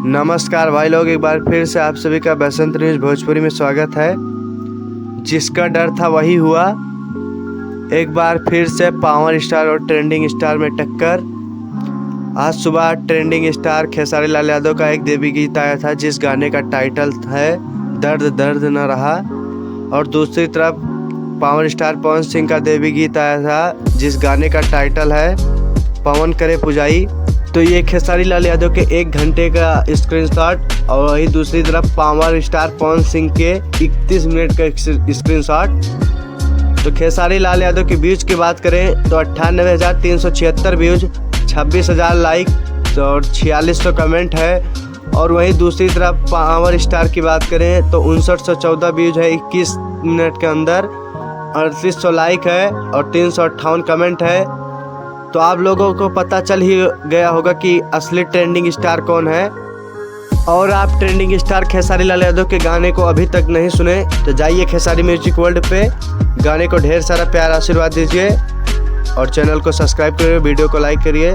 नमस्कार भाई लोग, एक बार फिर से आप सभी का बसंत न्यूज भोजपुरी में स्वागत है। जिसका डर था वही हुआ। एक बार फिर से पावर स्टार और ट्रेंडिंग स्टार में टक्कर। आज सुबह ट्रेंडिंग स्टार खेसारी लाल यादव का एक देवी गीत आया था जिस गाने का टाइटल है दर्द दर्द न रहा, और दूसरी तरफ पावर स्टार पवन सिंह का देवी गीत आया था जिस गाने का टाइटल है पवन करे पुजाई। तो ये खेसारी लाल यादव के 1 घंटे का स्क्रीनशॉट और वही दूसरी तरफ पावर स्टार पवन सिंह के 31 मिनट का स्क्रीनशॉट। तो खेसारी लाल यादव की व्यूज की बात करें तो 98,376 व्यूज, 26,000 लाइक और 4600 कमेंट है। और वहीं दूसरी तरफ पावर स्टार की बात करें तो 5914 व्यूज है 21 मिनट के अंदर, 3800 लाइक है और 358 कमेंट है। तो आप लोगों को पता चल ही गया होगा कि असली ट्रेंडिंग स्टार कौन है। और आप ट्रेंडिंग स्टार खेसारी लाल यादव के गाने को अभी तक नहीं सुने तो जाइए खेसारी म्यूजिक वर्ल्ड पे, गाने को ढेर सारा प्यार आशीर्वाद दीजिए और चैनल को सब्सक्राइब करिए, वीडियो को लाइक करिए।